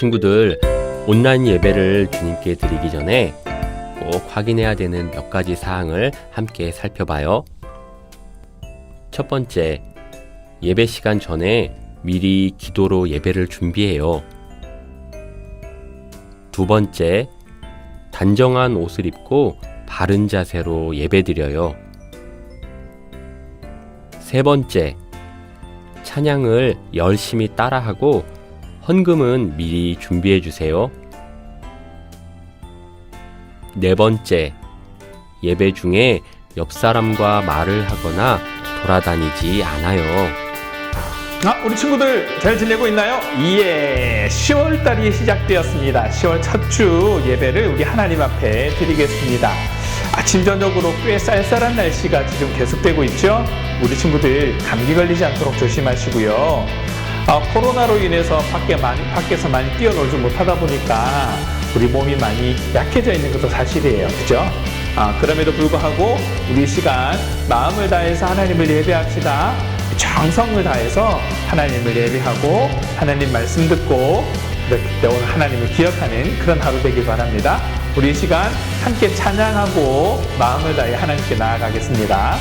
친구들, 온라인 예배를 주님께 드리기 전에 꼭 확인해야 되는 몇 가지 사항을 함께 살펴봐요. 첫 번째, 예배 시간 전에 미리 기도로 예배를 준비해요. 두 번째, 단정한 옷을 입고 바른 자세로 예배드려요. 세 번째, 찬양을 열심히 따라하고 헌금은 미리 준비해 주세요. 네 번째, 예배 중에 옆 사람과 말을 하거나 돌아다니지 않아요. 우리 친구들 잘 지내고 있나요? 예, 10월달이 시작되었습니다. 10월 첫 주 예배를 우리 하나님 앞에 드리겠습니다. 아침 저녁으로 꽤 쌀쌀한 날씨가 지금 계속되고 있죠? 우리 친구들 감기 걸리지 않도록 조심하시고요. 코로나로 인해서 밖에서 많이 뛰어놀지 못하다 보니까 우리 몸이 많이 약해져 있는 것도 사실이에요. 그죠? 그럼에도 불구하고 우리 시간 마음을 다해서 하나님을 예배합시다. 정성을 다해서 하나님을 예배하고 하나님 말씀 듣고 이렇게 오늘 하나님을 기억하는 그런 하루 되길 바랍니다. 우리 이 시간 함께 찬양하고 마음을 다해 하나님께 나아가겠습니다.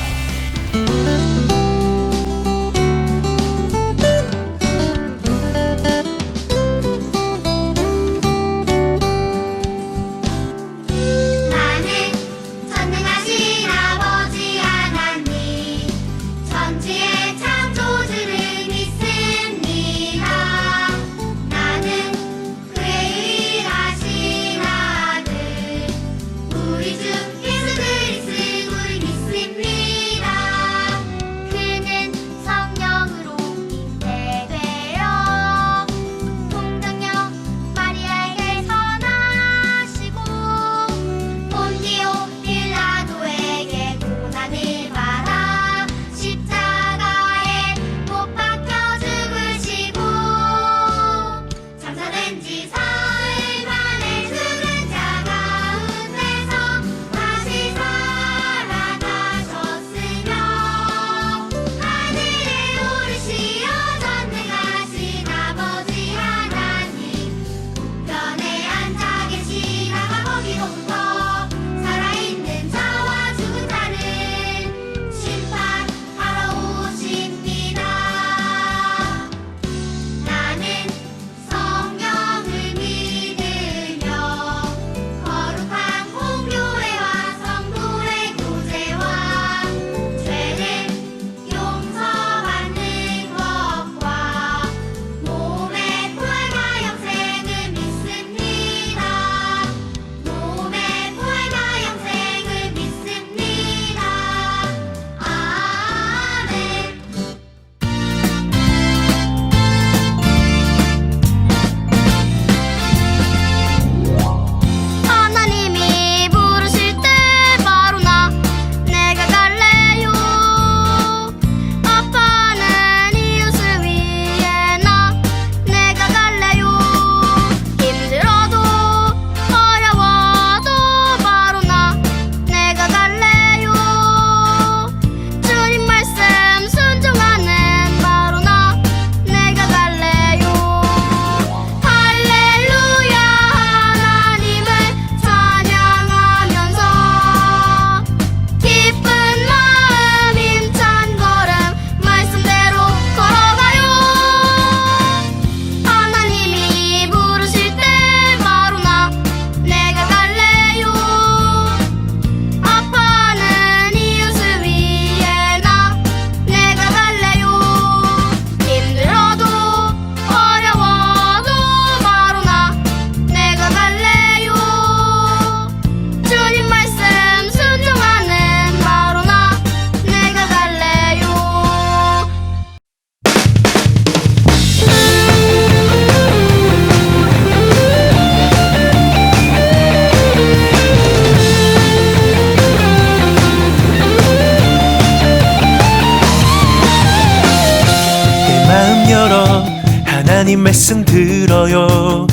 하나님 말씀 들어요.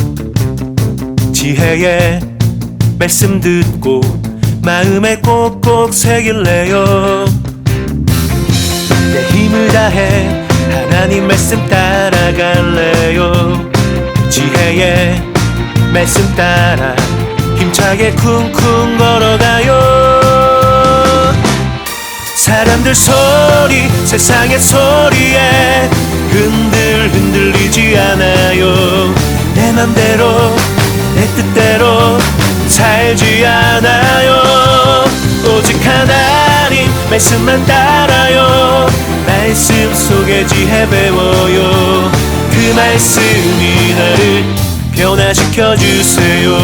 지혜의 말씀 듣고 마음에 꼭꼭 새길래요. 내 힘을 다해 하나님 말씀 따라갈래요. 지혜의 말씀 따라 힘차게 쿵쿵 걸어가요. 사람들 소리 세상의 소리에 흔들리지 않아요. 내 맘대로 내 뜻대로 살지 않아요. 오직 하나님 말씀만 따라요. 말씀 속에 지혜 배워요. 그 말씀이 나를 변화시켜 주세요.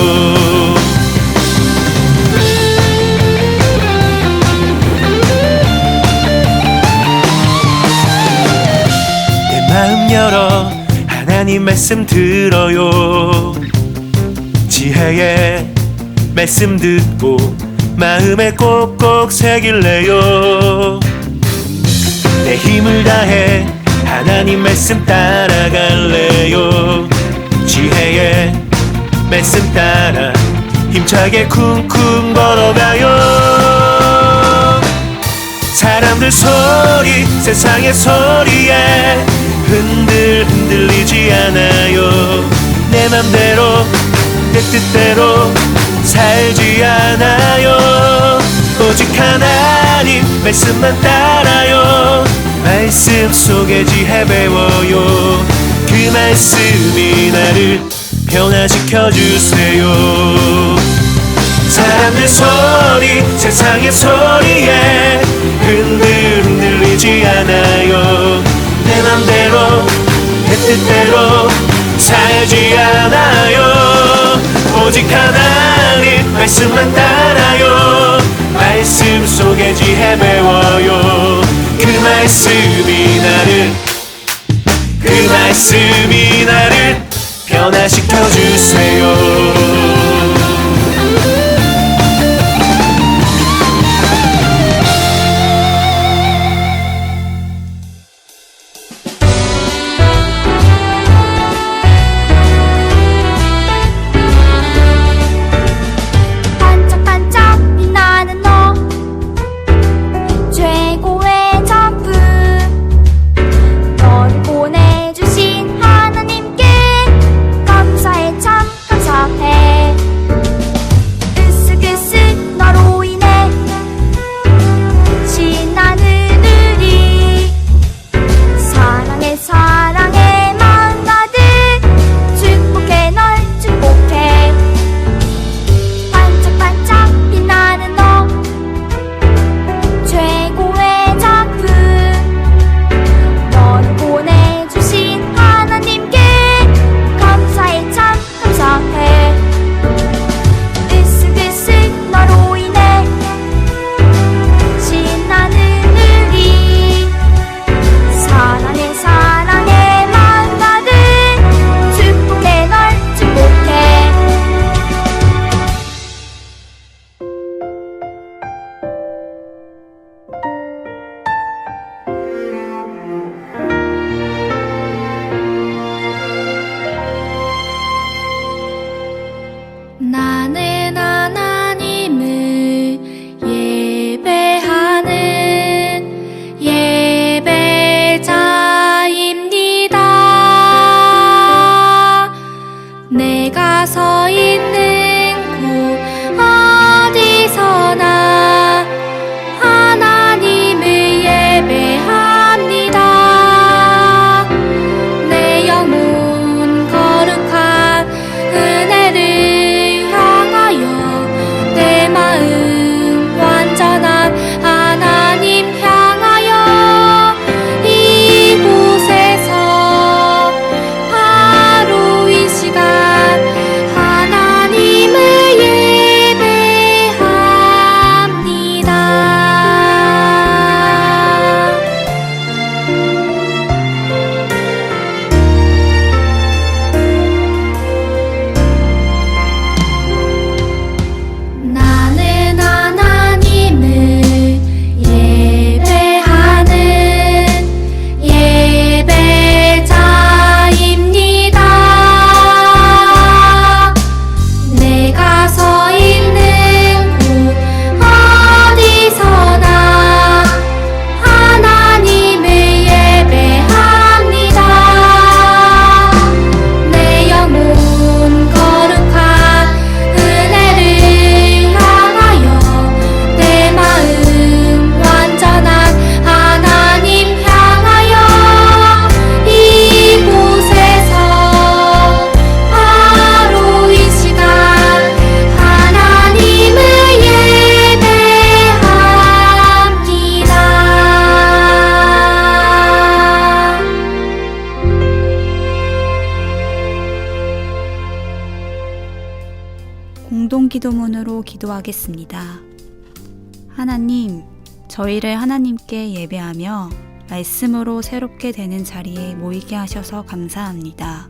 내 마음 열어 하나님 말씀 들어요. 지혜의 말씀 듣고 마음에 꼭꼭 새길래요. 내 힘을 다해 하나님 말씀 따라갈래요. 지혜의 말씀 따라 힘차게 쿵쿵 걸어가요. 사람들 소리 세상의 소리에 흔들리지 않아요. 내 맘대로 내 뜻대로 살지 않아요. 오직 하나님 말씀만 따라요. 말씀 속에 지혜 배워요. 그 말씀이 나를 변화시켜 주세요. 사람들 소리 세상의 소리에 흔들리지 않아요. 내 맘대로 내 뜻대로 살지 않아요. 오직 하나님 말씀만 따라요. 말씀 속에 지혜 배워요. 그 말씀이 나를 변화시켜 주세요. 반짝반짝 빛나는 너 최고의 작품 너를 보내주신 하나님께 감사해 참 감사해 으쓱으쓱 너로 인해 신나는 우리 사랑해 사랑해 마음 가득 축복해 널 축복해 반짝반짝 빛나는 너 최고의 작품 너를 보내주신 하나님께 감사해 참 감사해 으쓱으쓱 너로 인해 신나는 우리 사랑해 사랑해 마음 가득 축복해 널 축복해 나는 하나님을 예배하는 예배자입니다. 내가 서 있는 곳 어디서나 하나님을 예배합니다. 내 영혼 거룩한 은혜를 향하여 내 마음 완전한 하나님 향하여 이곳에서 바로 이 시간 하나님 공동기도문으로 기도하겠습니다. 하나님, 저희를 하나님께 예배하며 말씀으로 새롭게 되는 자리에 모이게 하셔서 감사합니다.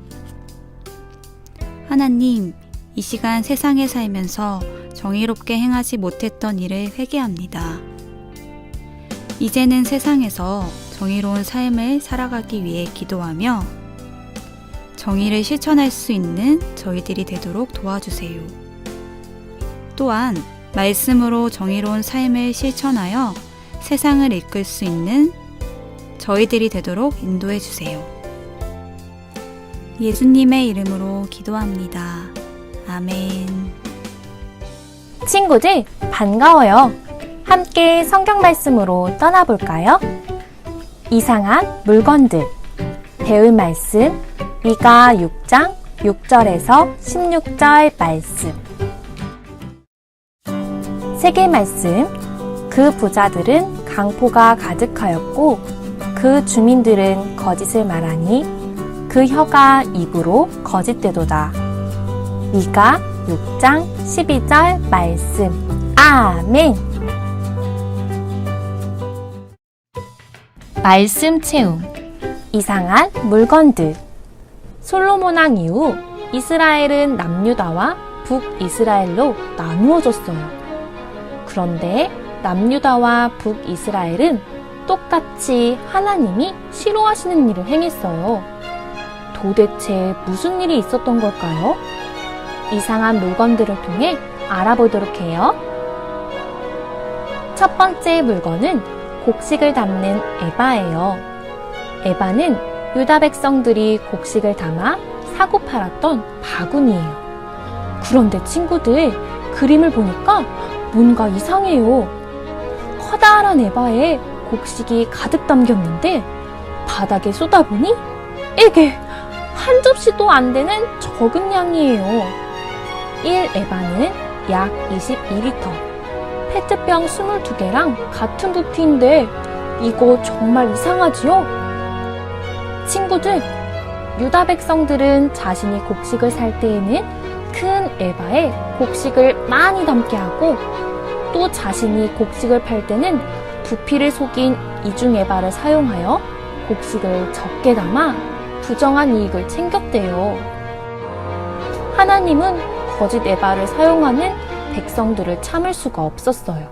하나님, 이 시간 세상에 살면서 정의롭게 행하지 못했던 일을 회개합니다. 이제는 세상에서 정의로운 삶을 살아가기 위해 기도하며 정의를 실천할 수 있는 저희들이 되도록 도와주세요. 또한 말씀으로 정의로운 삶을 실천하여 세상을 이끌 수 있는 저희들이 되도록 인도해 주세요. 예수님의 이름으로 기도합니다. 아멘. 친구들, 반가워요. 함께 성경 말씀으로 떠나볼까요? 이상한 물건들. 배울 말씀, 미가 6장 6절에서 16절 말씀. 세계 말씀. 그 부자들은 강포가 가득하였고 그 주민들은 거짓을 말하니 그 혀가 입으로 거짓되도다. 미가 6장 12절 말씀. 아멘. 말씀 체험. 이상한 물건들. 솔로몬 왕 이후 이스라엘은 남유다와 북이스라엘로 나누어졌어요. 그런데 남유다와 북이스라엘은 똑같이 하나님이 싫어하시는 일을 행했어요. 도대체 무슨 일이 있었던 걸까요? 이상한 물건들을 통해 알아보도록 해요. 첫 번째 물건은 곡식을 담는 에바예요. 에바는 유다 백성들이 곡식을 담아 사고 팔았던 바구니예요. 그런데 친구들, 그림을 보니까 뭔가 이상해요. 커다란 에바에 곡식이 가득 담겼는데 바닥에 쏟아보니 이게 한 접시도 안 되는 적은 양이에요. 1에바는 약 22리터, 페트병 22개랑 같은 부피인데 이거 정말 이상하지요? 친구들, 유다 백성들은 자신이 곡식을 살 때에는 큰 에바에 곡식을 많이 담게 하고 또 자신이 곡식을 팔 때는 부피를 속인 이중 에바를 사용하여 곡식을 적게 담아 부정한 이익을 챙겼대요. 하나님은 거짓 에바를 사용하는 백성들을 참을 수가 없었어요.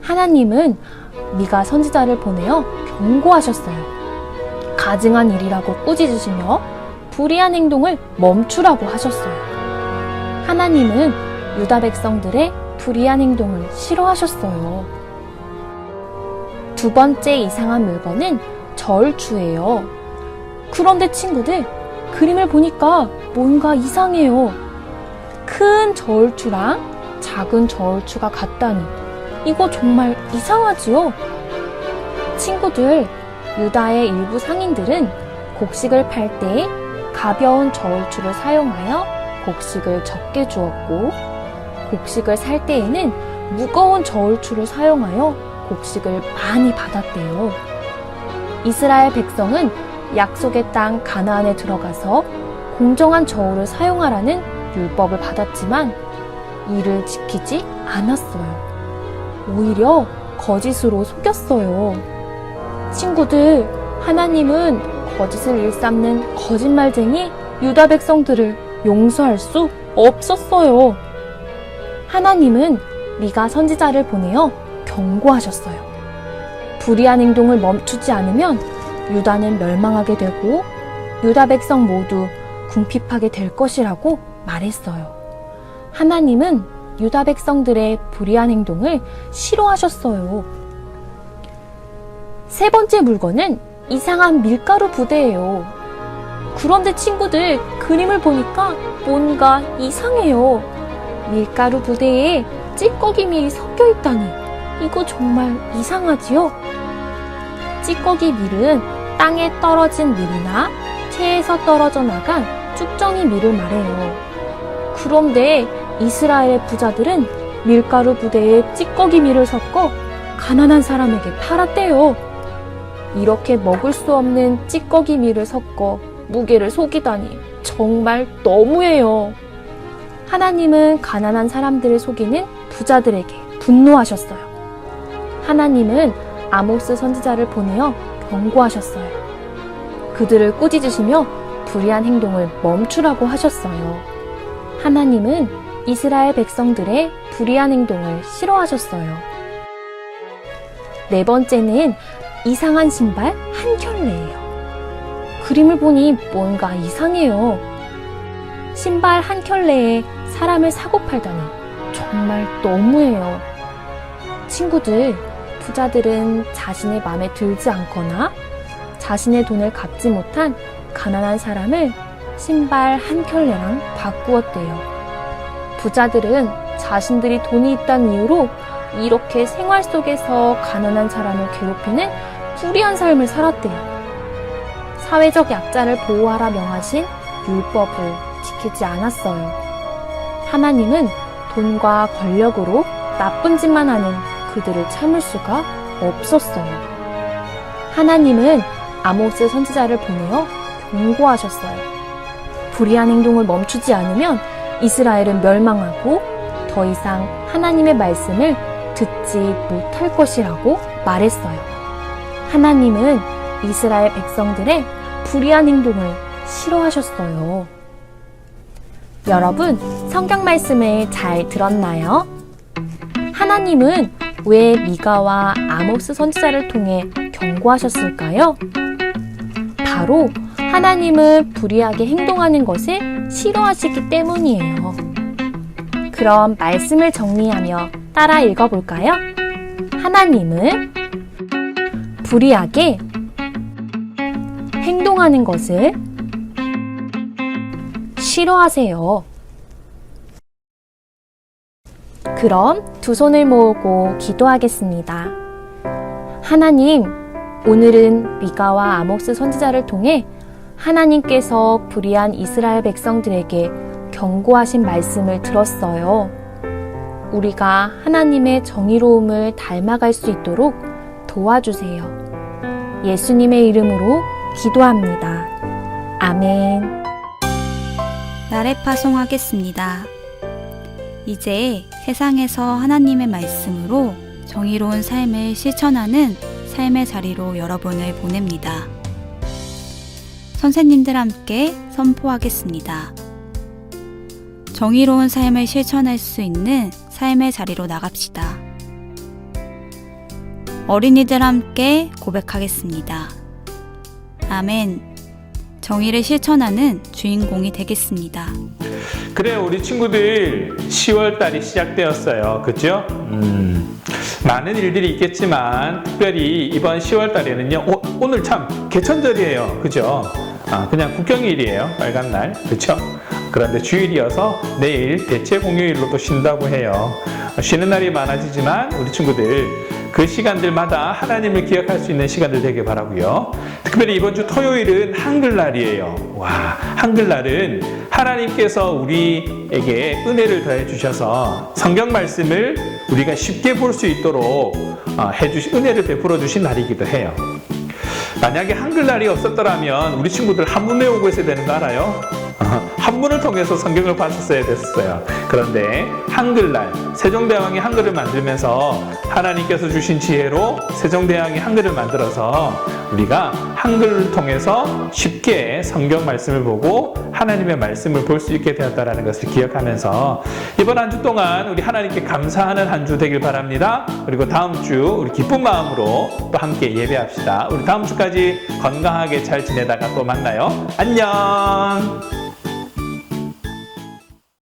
하나님은 미가 선지자를 보내어 경고하셨어요. 가증한 일이라고 꾸짖으시며 불의한 행동을 멈추라고 하셨어요. 하나님은 유다 백성들의 불의한 행동을 싫어하셨어요. 두 번째 이상한 물건은 저울추예요. 그런데 친구들, 그림을 보니까 뭔가 이상해요. 큰 저울추랑 작은 저울추가 같다니 이거 정말 이상하지요? 친구들, 유다의 일부 상인들은 곡식을 팔 때 가벼운 저울추를 사용하여 곡식을 적게 주었고 곡식을 살 때에는 무거운 저울추를 사용하여 곡식을 많이 받았대요. 이스라엘 백성은 약속의 땅 가나안에 들어가서 공정한 저울을 사용하라는 율법을 받았지만 이를 지키지 않았어요. 오히려 거짓으로 속였어요. 친구들, 하나님은 거짓을 일삼는 거짓말쟁이 유다 백성들을 용서할 수 없었어요. 하나님은 미가 선지자를 보내어 경고하셨어요. 불의한 행동을 멈추지 않으면 유다는 멸망하게 되고 유다 백성 모두 궁핍하게 될 것이라고 말했어요. 하나님은 유다 백성들의 불의한 행동을 싫어하셨어요. 세 번째 물건은 이상한 밀가루 부대예요. 그런데 친구들, 그림을 보니까 뭔가 이상해요. 밀가루 부대에 찌꺼기 밀이 섞여 있다니 이거 정말 이상하지요? 찌꺼기 밀은 땅에 떨어진 밀이나 체에서 떨어져 나간 쭉정이 밀을 말해요. 그런데 이스라엘의 부자들은 밀가루 부대에 찌꺼기 밀을 섞어 가난한 사람에게 팔았대요. 이렇게 먹을 수 없는 찌꺼기 밀을 섞어 무게를 속이다니 정말 너무해요. 하나님은 가난한 사람들을 속이는 부자들에게 분노하셨어요. 하나님은 아모스 선지자를 보내어 경고하셨어요. 그들을 꾸짖으시며 불의한 행동을 멈추라고 하셨어요. 하나님은 이스라엘 백성들의 불의한 행동을 싫어하셨어요. 네 번째는 이상한 신발 한 켤레예요. 그림을 보니 뭔가 이상해요. 신발 한 켤레에 사람을 사고 팔다니 정말 너무해요. 친구들, 부자들은 자신의 마음에 들지 않거나 자신의 돈을 갚지 못한 가난한 사람을 신발 한 켤레랑 바꾸었대요. 부자들은 자신들이 돈이 있다는 이유로 이렇게 생활 속에서 가난한 사람을 괴롭히는 불의한 삶을 살았대요. 사회적 약자를 보호하라 명하신 율법을 지키지 않았어요. 하나님은 돈과 권력으로 나쁜 짓만 하는 그들을 참을 수가 없었어요. 하나님은 아모스 선지자를 보내어 경고하셨어요. 불의한 행동을 멈추지 않으면 이스라엘은 멸망하고 더 이상 하나님의 말씀을 듣지 못할 것이라고 말했어요. 하나님은 이스라엘 백성들의 불의한 행동을 싫어하셨어요. 여러분, 성경 말씀을 잘 들었나요? 하나님은 왜 미가와 아모스 선지자를 통해 경고하셨을까요? 바로 하나님은 불의하게 행동하는 것을 싫어하시기 때문이에요. 그럼 말씀을 정리하며 따라 읽어볼까요? 하나님은 불의하게 행동하는 것을 싫어하세요. 그럼 두 손을 모으고 기도하겠습니다. 하나님, 오늘은 미가와 아모스 선지자를 통해 하나님께서 불의한 이스라엘 백성들에게 경고하신 말씀을 들었어요. 우리가 하나님의 정의로움을 닮아갈 수 있도록 도와주세요. 예수님의 이름으로 기도합니다. 아멘. 나래 파송하겠습니다. 이제 세상에서 하나님의 말씀으로 정의로운 삶을 실천하는 삶의 자리로 여러분을 보냅니다. 선생님들 함께 선포하겠습니다. 정의로운 삶을 실천할 수 있는 삶의 자리로 나갑시다. 어린이들 함께 고백하겠습니다. 아멘. 정의를 실천하는 주인공이 되겠습니다. 그래요, 우리 친구들 10월달이 시작되었어요. 그죠? 많은 일들이 있겠지만 특별히 이번 10월달에는요 오늘 참 개천절이에요. 그죠? 그냥 국경일이에요. 빨간 날. 그쵸? 그런데 주일이어서 내일 대체 공휴일로 또 쉰다고 해요. 쉬는 날이 많아지지만 우리 친구들 그 시간들마다 하나님을 기억할 수 있는 시간들 되길 바라고요. 특별히 이번 주 토요일은 한글날이에요. 와, 한글날은 하나님께서 우리에게 은혜를 더해 주셔서 성경 말씀을 우리가 쉽게 볼 수 있도록 은혜를 베풀어 주신 날이기도 해요. 만약에 한글날이 없었더라면 우리 친구들 한문 외우고 있어야 되는 거 알아요? 한문을 통해서 성경을 봤었어야 됐었어요. 그런데 한글날, 세종대왕이 한글을 만들면서 하나님께서 주신 지혜로 세종대왕이 한글을 만들어서 우리가 한글을 통해서 쉽게 성경 말씀을 보고 하나님의 말씀을 볼 수 있게 되었다는 것을 기억하면서 이번 한 주 동안 우리 하나님께 감사하는 한 주 되길 바랍니다. 그리고 다음 주 우리 기쁜 마음으로 또 함께 예배합시다. 우리 다음 주까지 건강하게 잘 지내다가 또 만나요. 안녕.